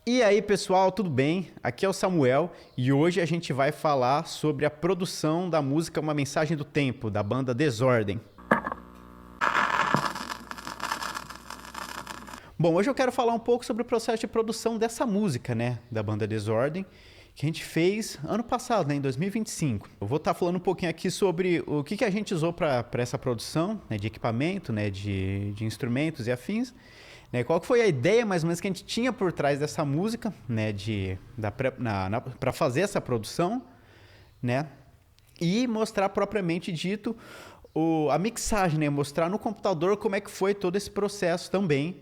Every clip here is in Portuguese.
E aí, pessoal, tudo bem? Aqui é o Samuel e hoje a gente vai falar sobre a produção da música Uma Mensagem do Tempo, da banda Desordem. Bom, hoje eu quero falar um pouco sobre o processo de produção dessa música, né, da banda Desordem, que a gente fez ano passado, né, em 2025. Eu vou estar falando um pouquinho aqui sobre o que a gente usou para essa produção, né, de equipamento, né, de instrumentos e afins. Né, qual que foi a ideia, mais ou menos, que a gente tinha por trás dessa música, né, para fazer essa produção, né, e mostrar propriamente dito a mixagem, né, mostrar no computador como é que foi todo esse processo também,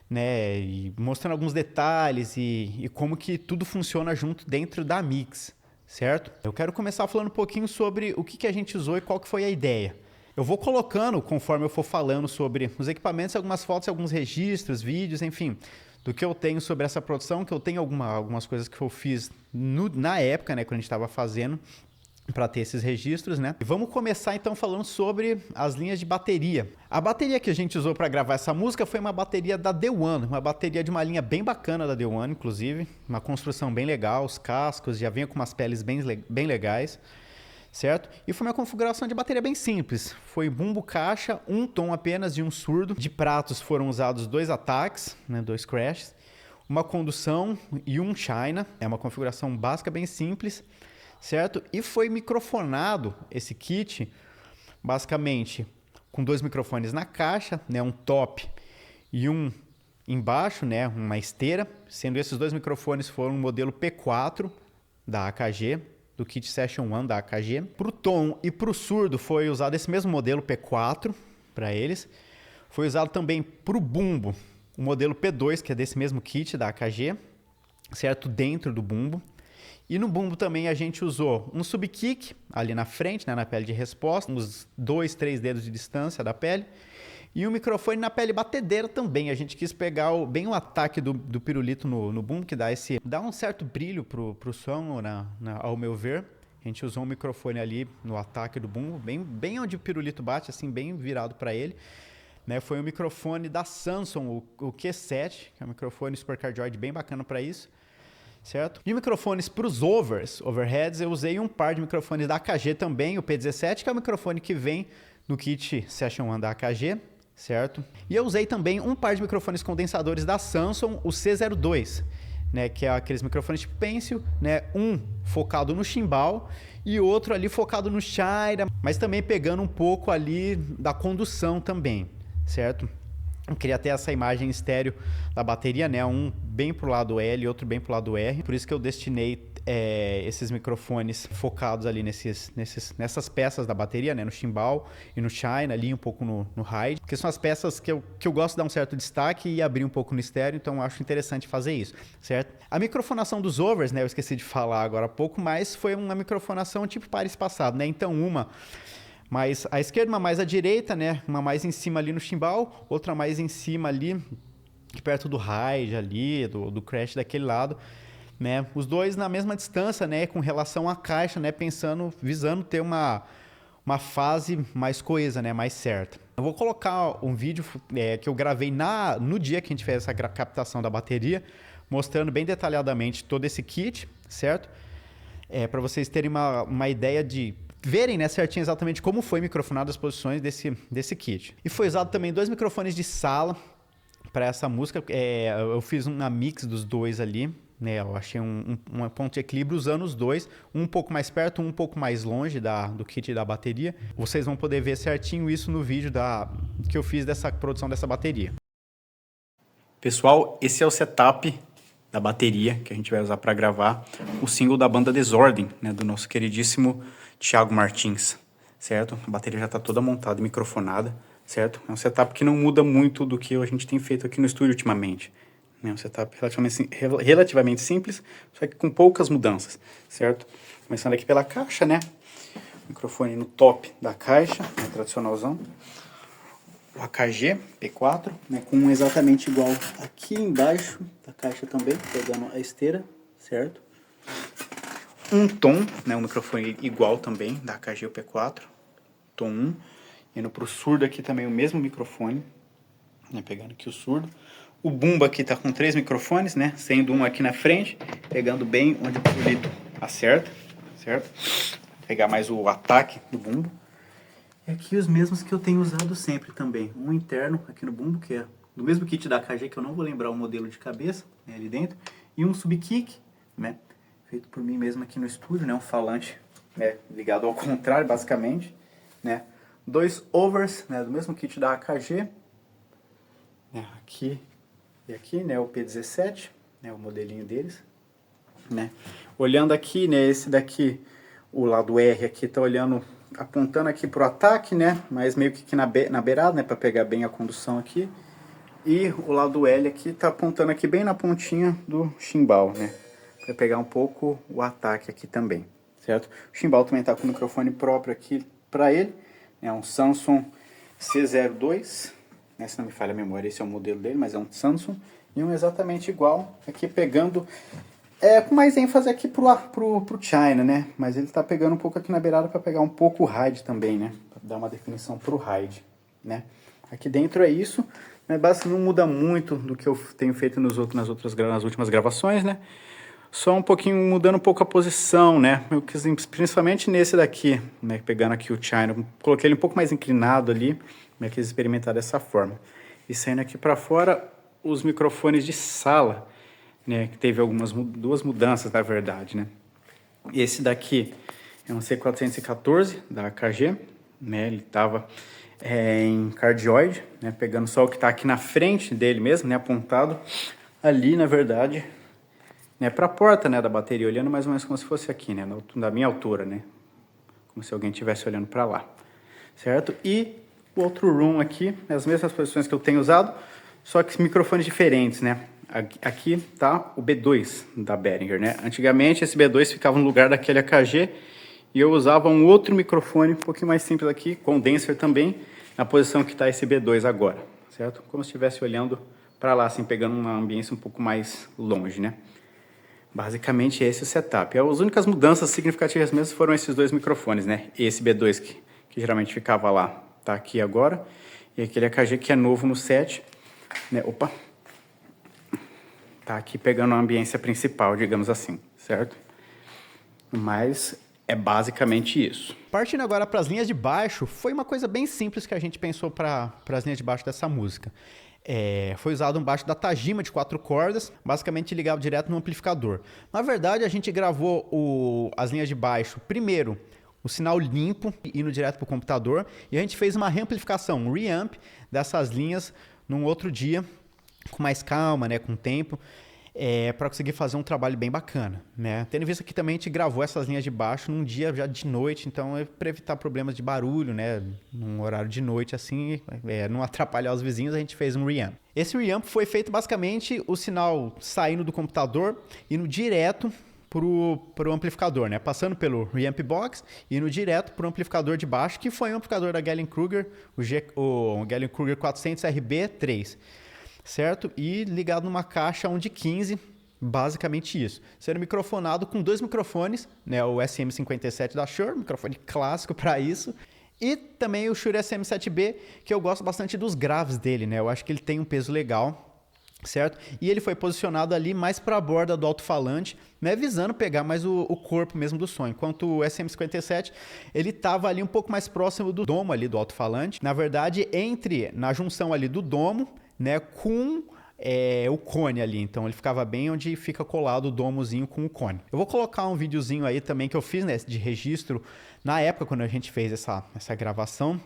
né, e mostrando alguns detalhes e como que tudo funciona junto dentro da mix, certo? Eu quero começar falando um pouquinho sobre o que a gente usou e qual que foi a ideia. Eu vou colocando, conforme eu for falando sobre os equipamentos, algumas fotos, alguns registros, vídeos, enfim, do que eu tenho sobre essa produção, que eu tenho algumas coisas que eu fiz na época, né, quando a gente estava fazendo, para ter esses registros, né? E vamos começar então falando sobre as linhas de bateria. A bateria que a gente usou para gravar essa música foi uma bateria da The One, uma bateria de uma linha bem bacana da The One, inclusive, uma construção bem legal, os cascos já vinham com umas peles bem legais. Certo? E foi uma configuração de bateria bem simples. Foi bumbo caixa, um tom apenas e um surdo. De pratos foram usados 2 ataques, né, 2 crashes, uma condução e um china. É uma configuração básica bem simples, certo? E foi microfonado esse kit, basicamente com 2 microfones na caixa, né, um top e um embaixo, né, uma esteira. Sendo esses 2 microfones foram um modelo P4 da AKG, do kit Session 1 da AKG. Para o tom e para o surdo foi usado esse mesmo modelo P4 para eles. Foi usado também para o bumbo o modelo P2, que é desse mesmo kit da AKG, certo? Dentro do bumbo. E no bumbo também a gente usou um subkick ali na frente, né, na pele de resposta, uns 2, 3 dedos de distância da pele. E um microfone na pele batedeira também. A gente quis pegar bem o ataque do pirulito no bumbo, que dá um certo brilho pro som, ao meu ver. A gente usou um microfone ali no ataque do bumbo, bem onde o pirulito bate, assim, bem virado para ele. Né, foi um microfone da Samson, o Q7, que é um microfone supercardioide bem bacana para isso. Certo? E microfones para os overheads, eu usei um par de microfones da AKG também, o P17, que é o microfone que vem no kit Session 1 da AKG. Certo? E eu usei também um par de microfones condensadores da Samson, o C02, né, que é aqueles microfones tipo Pencil, né, um focado no chimbal e outro ali focado no china, mas também pegando um pouco ali da condução também, certo? Eu queria ter essa imagem estéreo da bateria, né, um bem pro lado L e outro bem pro lado R, por isso que eu destinei esses microfones focados ali nessas peças da bateria, né, no chimbal e no china, ali um pouco no ride, porque são as peças que eu gosto de dar um certo destaque e abrir um pouco no estéreo, então eu acho interessante fazer isso, certo? A microfonação dos overs, né, eu esqueci de falar agora há pouco, mas foi uma microfonação tipo par espaçado, né, então uma mais à esquerda, uma mais à direita, né, uma mais em cima ali no chimbal, outra mais em cima ali, perto do ride ali, do crash daquele lado, né? Os dois na mesma distância, né, com relação à caixa, né, visando ter uma fase mais coesa, né, mais certa. Eu vou colocar um vídeo que eu gravei no dia que a gente fez essa captação da bateria, mostrando bem detalhadamente todo esse kit, certo? Para vocês terem uma ideia de verem, né, certinho exatamente como foi microfonado as posições desse kit. E foi usado também 2 microfones de sala para essa música. Eu fiz uma mix dos dois ali, né, eu achei um ponto de equilíbrio usando os dois, um pouco mais perto, um pouco mais longe do kit da bateria. Vocês vão poder ver certinho isso no vídeo que eu fiz dessa produção dessa bateria. Pessoal, esse é o setup da bateria que a gente vai usar para gravar o single da banda Desordem, né, do nosso queridíssimo Thiago Martins, certo? A bateria já está toda montada e microfonada, certo? É um setup que não muda muito do que a gente tem feito aqui no estúdio ultimamente. É um setup relativamente simples, só que com poucas mudanças, certo? Começando aqui pela caixa, né? Microfone no top da caixa, né, tradicionalzão. O AKG P4, né, com exatamente igual aqui embaixo da caixa também, pegando a esteira, certo? Um tom, né, um microfone igual também da AKG P4, tom 1. Indo para o surdo aqui também o mesmo microfone, né, pegando aqui o surdo. O bumbo aqui tá com 3 microfones, né? Sendo um aqui na frente, pegando bem onde o pirulito acerta, certo? Vou pegar mais o ataque do bumbo. E aqui os mesmos que eu tenho usado sempre também. Um interno aqui no bumbo, que é do mesmo kit da AKG, que eu não vou lembrar o modelo de cabeça, né, ali dentro. E um subkick, né? Feito por mim mesmo aqui no estúdio, né? Um falante, né, ligado ao contrário, basicamente, né? 2 overs, né, do mesmo kit da AKG, né, aqui e aqui, né, o P17, né, o modelinho deles, né? Olhando aqui, né, esse daqui, o lado R aqui tá olhando, apontando aqui pro ataque, né, mas meio que aqui na beirada, né, para pegar bem a condução aqui. E o lado L aqui tá apontando aqui bem na pontinha do chimbal, né, para pegar um pouco o ataque aqui também, certo? O chimbal também tá com o microfone próprio aqui para ele, é um Samsung C02, né, se não me falha a memória, esse é o modelo dele, mas é um Samsung, e um exatamente igual, aqui pegando, com mais ênfase aqui pro China, né, mas ele tá pegando um pouco aqui na beirada para pegar um pouco o ride também, né, para dar uma definição pro ride, né. Aqui dentro é isso, né, basicamente não muda muito do que eu tenho feito nas últimas gravações, né, só um pouquinho, mudando um pouco a posição, né, principalmente nesse daqui, né, pegando aqui o China, coloquei ele um pouco mais inclinado ali, eu quis experimentar dessa forma. E saindo aqui para fora, os microfones de sala, né, que teve duas mudanças, na verdade, né. Esse daqui é um C414 da AKG, né, ele estava em cardioide, né, pegando só o que está aqui na frente dele mesmo, né, apontado ali, na verdade, né, para a porta, né, da bateria, olhando mais ou menos como se fosse aqui, né, da minha altura, né, como se alguém estivesse olhando para lá, certo? E o outro room aqui, as mesmas posições que eu tenho usado, só que microfones diferentes, né? Aqui tá o B2 da Behringer, né? Antigamente esse B2 ficava no lugar daquele AKG e eu usava um outro microfone um pouquinho mais simples aqui, condenser também, na posição que está esse B2 agora, certo? Como se estivesse olhando para lá, assim, pegando uma ambiência um pouco mais longe, né? Basicamente esse é o setup. As únicas mudanças significativas mesmo foram esses dois microfones, né? Esse B2 que geralmente ficava lá, tá aqui agora. E aquele AKG que é novo no set, né? Opa! Tá aqui pegando a ambiência principal, digamos assim, certo? Mas é basicamente isso. Partindo agora para as linhas de baixo, foi uma coisa bem simples que a gente pensou para as linhas de baixo dessa música. Foi usado um baixo da Tajima de 4 cordas, basicamente ligado direto no amplificador. Na verdade, a gente gravou as linhas de baixo primeiro, o sinal limpo, indo direto para o computador, e a gente fez uma reamplificação, um reamp dessas linhas num outro dia, com mais calma, né, com tempo, para conseguir fazer um trabalho bem bacana, né? Tendo visto que também a gente gravou essas linhas de baixo num dia já de noite, então para evitar problemas de barulho, né, num horário de noite assim, não atrapalhar os vizinhos, a gente fez um reamp. Esse reamp foi feito basicamente o sinal saindo do computador e indo direto pro amplificador, né? Passando pelo reamp box e indo direto pro amplificador de baixo, que foi um amplificador da Gallien-Kruger, o Gallien-Kruger 400 RB3. Certo? E ligado numa caixa 1 de 15, basicamente isso. Sendo microfonado com 2 microfones, né? O SM57 da Shure, microfone clássico para isso. E também o Shure SM7B, que eu gosto bastante dos graves dele, né? Eu acho que ele tem um peso legal, certo? E ele foi posicionado ali mais para a borda do alto-falante, né? Visando pegar mais o corpo mesmo do som. Enquanto o SM57, ele estava ali um pouco mais próximo do domo ali do alto-falante. Na verdade, na junção ali do domo, né, com o cone ali, então ele ficava bem onde fica colado o domozinho com o cone. Eu vou colocar um videozinho aí também que eu fiz, né, de registro na época quando a gente fez essa gravação,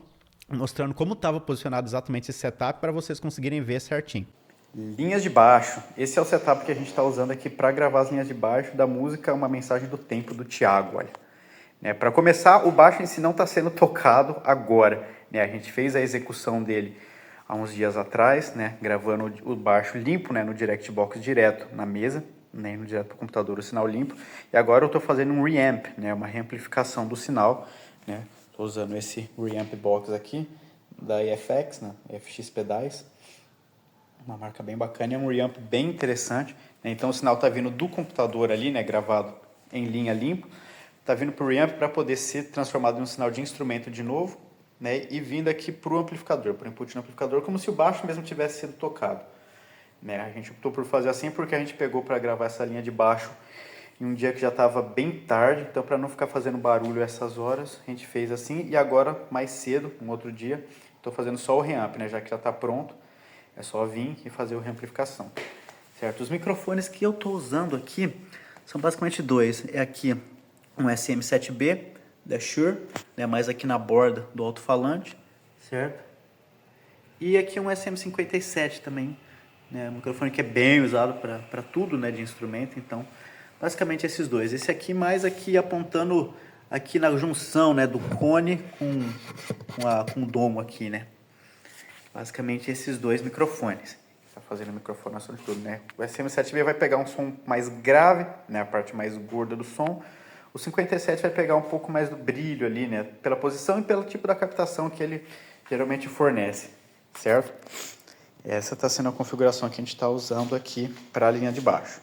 mostrando como estava posicionado exatamente esse setup para vocês conseguirem ver certinho. Linhas de baixo, esse é o setup que a gente está usando aqui para gravar as linhas de baixo da música Uma Mensagem do Tempo, do Thiago, olha. Para começar, o baixo em si não está sendo tocado agora, né, a gente fez a execução dele há uns dias atrás, né, gravando o baixo limpo, né, no direct box direto na mesa, né, no direto para o computador o sinal limpo, e agora eu estou fazendo um reamp, né, uma reamplificação do sinal, né, estou usando esse reamp box aqui da EFX, né, FX Pedais, uma marca bem bacana, é um reamp bem interessante, né, então o sinal está vindo do computador ali, né, gravado em linha limpo, está vindo para o reamp para poder ser transformado em um sinal de instrumento de novo, né, e vindo aqui para o amplificador, para o input no amplificador, como se o baixo mesmo tivesse sido tocado. né? A gente optou por fazer assim porque a gente pegou para gravar essa linha de baixo em um dia que já estava bem tarde, então para não ficar fazendo barulho essas horas, a gente fez assim. E agora, mais cedo, um outro dia, estou fazendo só o reamp, né? Já que já está pronto, é só vir e fazer a reamplificação, certo? Os microfones que eu estou usando aqui são basicamente dois. É aqui um SM7B da Shure, né? Mais aqui na borda do alto-falante, certo? E aqui um SM57 também, né? Um microfone que é bem usado para tudo, né? De instrumento, então basicamente esses dois. Esse aqui mais aqui apontando aqui na junção, né, do cone com o domo aqui, né? Basicamente esses dois microfones. Tá fazendo microfonação de tudo, né? O SM7B vai pegar um som mais grave, né, a parte mais gorda do som. O 57 vai pegar um pouco mais do brilho ali, né, pela posição e pelo tipo da captação que ele geralmente fornece, certo? Essa está sendo a configuração que a gente está usando aqui para a linha de baixo.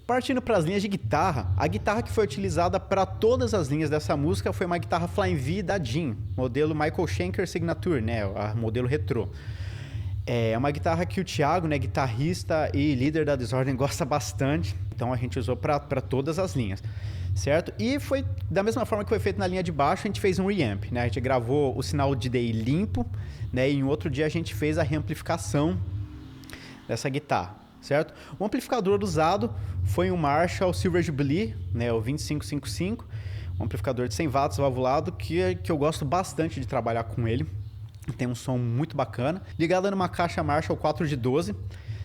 Partindo para as linhas de guitarra, a guitarra que foi utilizada para todas as linhas dessa música foi uma guitarra Flying V da Jim, modelo Michael Schenker Signature, né, a modelo retrô. É uma guitarra que o Thiago, né, guitarrista e líder da Desordem, gosta bastante, então a gente usou para todas as linhas, certo? E foi da mesma forma que foi feito na linha de baixo, a gente fez um reamp, né, a gente gravou o sinal de delay limpo, né, e em outro dia a gente fez a reamplificação dessa guitarra. Certo? O amplificador usado foi um Marshall Silver Jubilee, né, o 2555, um amplificador de 100 watts valvulado que eu gosto bastante de trabalhar com ele. Tem um som muito bacana, ligado numa caixa Marshall 4 de 12,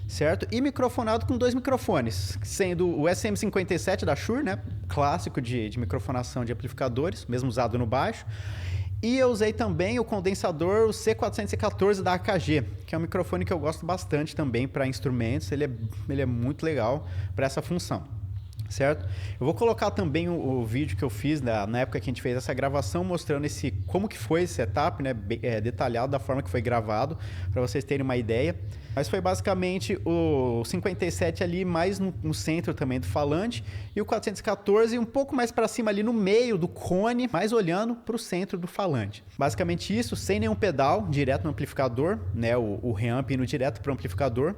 certo? E microfonado com dois microfones, sendo o SM57 da Shure, né, clássico de microfonação de amplificadores, mesmo usado no baixo. E eu usei também o condensador, o C414 da AKG, que é um microfone que eu gosto bastante também para instrumentos, ele é muito legal para essa função, certo? Eu vou colocar também o vídeo que eu fiz na época que a gente fez essa gravação, mostrando como que foi esse setup, né, detalhado da forma que foi gravado, para vocês terem uma ideia. Mas foi basicamente o 57 ali mais no centro também do falante e o 414 um pouco mais para cima ali no meio do cone, mais olhando para o centro do falante. Basicamente isso, sem nenhum pedal, direto no amplificador, né, o reamp indo direto para o amplificador.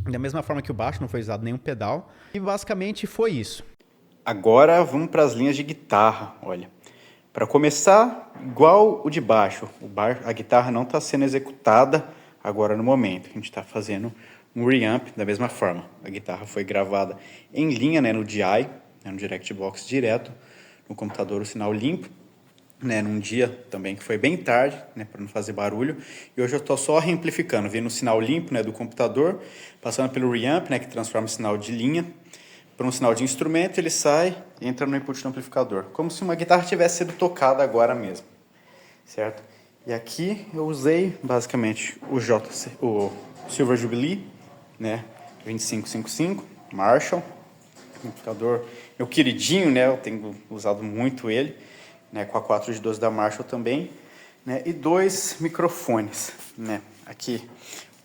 Da mesma forma que o baixo, não foi usado nenhum pedal. E basicamente foi isso. Agora vamos para as linhas de guitarra, olha. Para começar, igual o de baixo, a guitarra não está sendo executada agora no momento. A gente está fazendo um reamp da mesma forma. A guitarra foi gravada em linha, né, no DI, né, no DirectBox direto, no computador o sinal limpo, né, num dia também que foi bem tarde, né, para não fazer barulho. E hoje eu estou só reamplificando, vindo o sinal limpo, né, do computador, passando pelo reamp, né, que transforma o sinal de linha para um sinal de instrumento, ele sai e entra no input do amplificador, como se uma guitarra tivesse sido tocada agora mesmo, certo? E aqui eu usei basicamente o Silver Jubilee, né, 2555 Marshall, amplificador meu queridinho, né, eu tenho usado muito ele, né, com a 4 de 12 da Marshall também, né, e dois microfones, né, aqui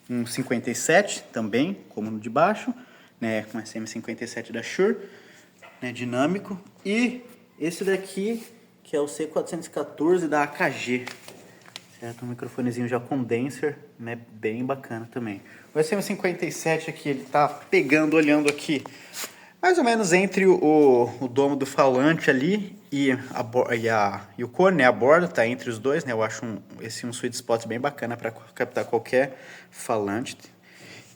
um 57 também, como no de baixo, né, com SM57 da Shure, né, dinâmico, e esse daqui que é o C414 da AKG, certo, um microfonezinho já condenser, né, bem bacana também. O SM57 aqui, ele tá pegando, olhando aqui, mais ou menos entre o domo do falante ali e o cone, né, a borda, tá entre os dois, né, eu acho esse um sweet spot bem bacana para captar qualquer falante.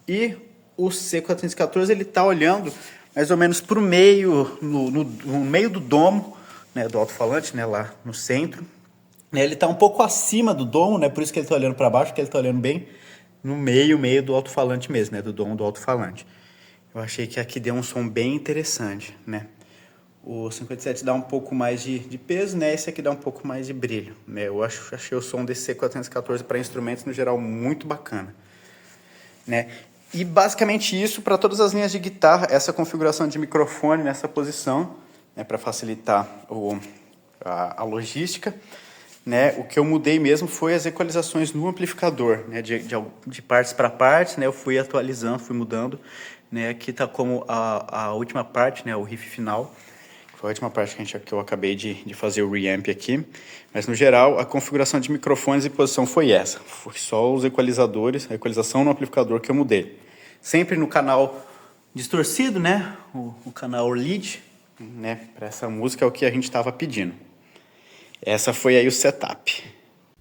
E o C414, ele tá olhando mais ou menos pro meio, no meio do domo, né, do alto-falante, né, lá no centro. Ele tá um pouco acima do domo, né, por isso que ele tá olhando para baixo, porque ele tá olhando bem no meio do alto-falante mesmo, né, do domo do alto-falante. Eu achei que aqui deu um som bem interessante, né? O 57 dá um pouco mais de peso, né? Esse aqui dá um pouco mais de brilho, né? Eu achei o som desse C414 para instrumentos no geral muito bacana, né? E basicamente isso para todas as linhas de guitarra, essa configuração de microfone nessa posição, né? Para facilitar a logística, né? O que eu mudei mesmo foi as equalizações no amplificador, né? De partes para partes, né? Eu fui atualizando, fui mudando. Né, aqui está como a última parte, né, o riff final, foi a última parte que eu acabei de fazer o reamp aqui, mas no geral a configuração de microfones e posição foi essa, foi só os equalizadores, a equalização no amplificador que eu mudei, Sempre no canal distorcido, né? O canal lead, né? Para essa música é o que a gente estava pedindo. Essa foi aí o setup.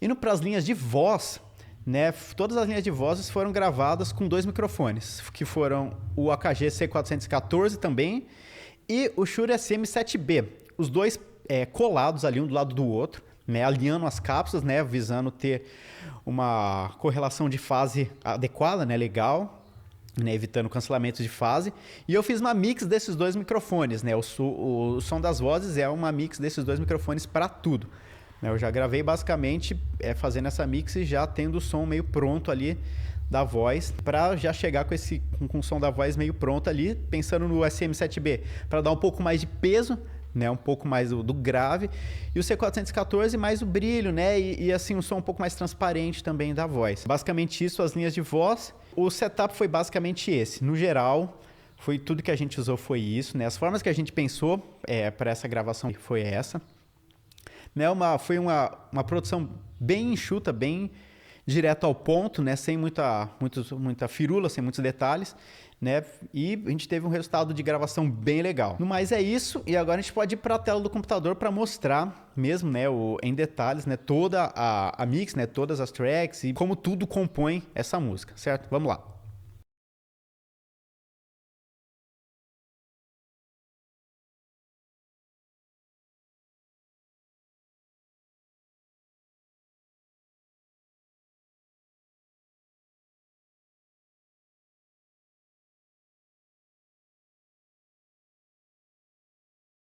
Indo para as linhas de voz, né? Todas as linhas de vozes foram gravadas com 2 microfones, que foram o AKG C414 também e o Shure SM7B. Os dois colados ali um do lado do outro, né? Alinhando as cápsulas, né? Visando ter uma correlação de fase adequada, né? Legal, né? Evitando cancelamentos de fase. E eu fiz uma mix desses 2 microfones, né? O som das vozes é uma mix desses 2 microfones para tudo. Eu já gravei basicamente fazendo essa mix e já tendo o som meio pronto ali da voz, para já chegar com o som da voz meio pronto ali, pensando no SM7B, para dar um pouco mais de peso, né, um pouco mais do grave, e o C414 mais o brilho, né, e assim um som um pouco mais transparente também da voz. Basicamente isso, as linhas de voz. O setup foi basicamente esse. No geral, foi tudo que a gente usou, foi isso, né, as formas que a gente pensou para essa gravação foi essa. Né, foi uma produção bem enxuta, bem direto ao ponto, né, sem muita firula, sem muitos detalhes, né, e a gente teve um resultado de gravação bem legal. No mais é isso, e agora a gente pode ir para a tela do computador para mostrar mesmo, né, em detalhes, né, toda a mix, né, todas as tracks e como tudo compõe essa música, certo? Vamos lá.